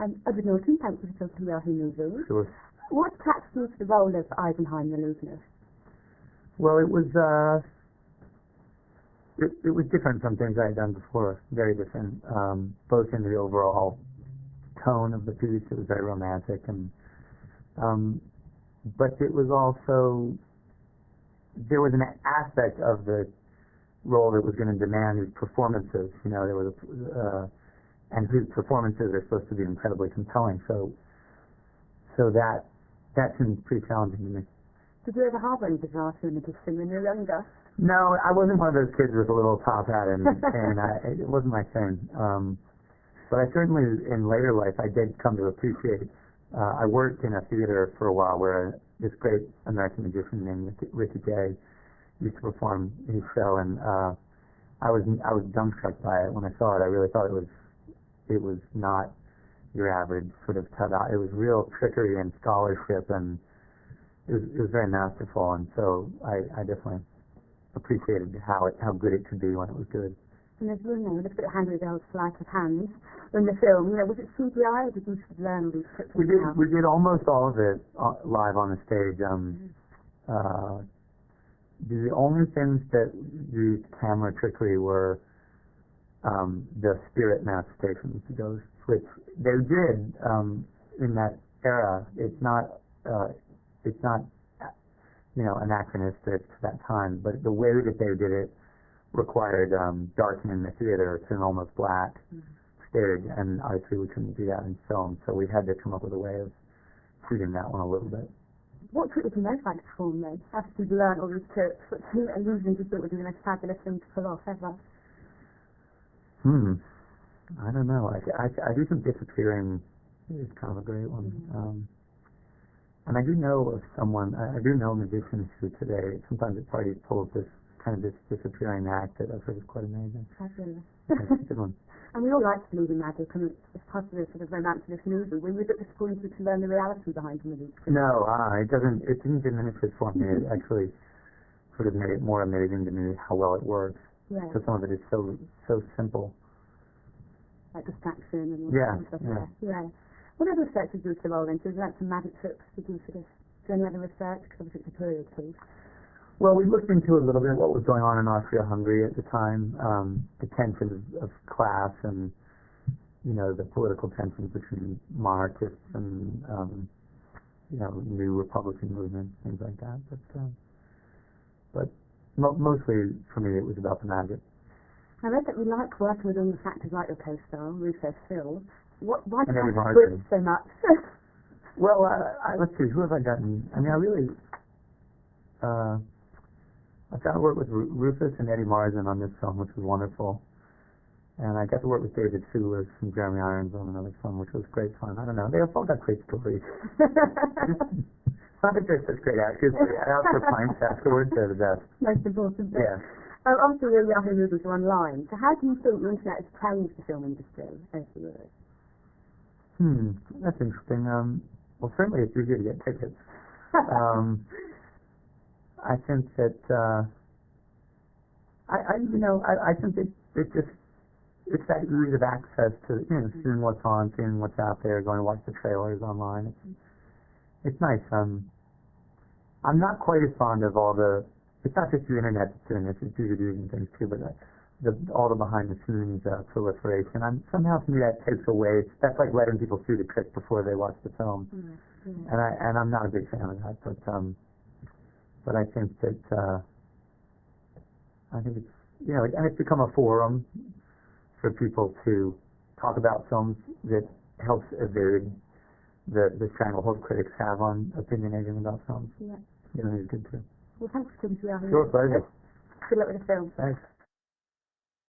Edward Norton, thank you for talking to Yahoo News. Sure. What attracted you to the role of Eisenheim, the Illusionist? Well, it was different from things I had done before. Very different, both in the overall tone of the piece. It was very romantic, and but it was also, there was an aspect of the role that was going to demand these performances. You know, there was and whose performances are supposed to be incredibly compelling. So that seemed pretty challenging to me. Did you ever have any desire to sing when you were younger? No, I wasn't one of those kids with a little top hat, and it wasn't my thing. But I certainly, in later life, I did come to appreciate. I worked in a theater for a while where this great American magician named Ricky Jay used to perform his show, and I was dumbstruck by it when I saw it. I really thought it was not your average sort of cut-out. It was real trickery and scholarship, and it was very masterful. And so I definitely appreciated how good it could be when it was good. And there's really a little bit of hand with sleight of hand in the film. You know, was it CGI or did you learn these tricks? We did almost all of it live on the stage. The only things that used camera trickery were the spirit manifestations, the ghosts, which they did in that era. It's not anachronistic to that time, but the way that they did it required darkening the theater to an almost black stage, and obviously we couldn't do that in film, so we had to come up with a way of shooting that one a little bit. What trick did you most like to perform then? After you'd learned all these tricks, what illusions you thought would be the most fabulous thing to pull off ever? I don't know. I do think disappearing is kind of a great one. And I do know of someone, I do know magicians who today, sometimes at parties, pull this disappearing act that I've heard is quite amazing. Fabulous. That's a good one. And we all like to believe in magic, and it's part of the sort of romance of this movie. Were you a bit disappointed to learn the reality behind some of these things? No, it didn't diminish it for me. It actually sort of made it more amazing to me how well it works. Yeah. Because some of it is so simple. Like distraction and all that stuff. Yeah. What other research did you do to roll into? Did you like some magic tricks? Did you sort of do any other research? Because obviously it's a period piece. Well, we looked into a little bit what was going on in Austria-Hungary at the time, the tensions of class and, the political tensions between monarchists and, new Republican movements, things like that. But mostly, for me, it was about the magic. I read that you like working with all the factors like your co-star, Rufus Phil. Why do you like Rufus so much? Well, let's see, who have I gotten? I mean, I really... I got to work with Rufus and Eddie Marsan on this film, which was wonderful. And I got to work with David Sulis and Jeremy Irons on another film, which was great fun. I don't know. They all got great stories. Not that they're such great actors, but out for pints afterwards, they're the best. Most important. Yeah. Obviously, your Yahoo movies are online. So how do you think the internet has changed the film industry over the years? That's interesting. Well, certainly it's easier to get tickets. I think that I think it's that ease of access to seeing what's on, seeing what's out there, going to watch the trailers online. It's nice. I'm not quite as fond of all the. It's not just the internet that's doing this; it's DVDs and things too. But all the behind the scenes proliferation. Somehow to me that takes away. That's like letting people see the trick before they watch the film, and I'm not a big fan of that. But I think that it's and it's become a forum for people to talk about films that helps evade the stranglehold critics have on opinionating about films. Yeah. It's good too. Well, thanks for coming to me. Sure, pleasure. Good luck with the film. Thanks.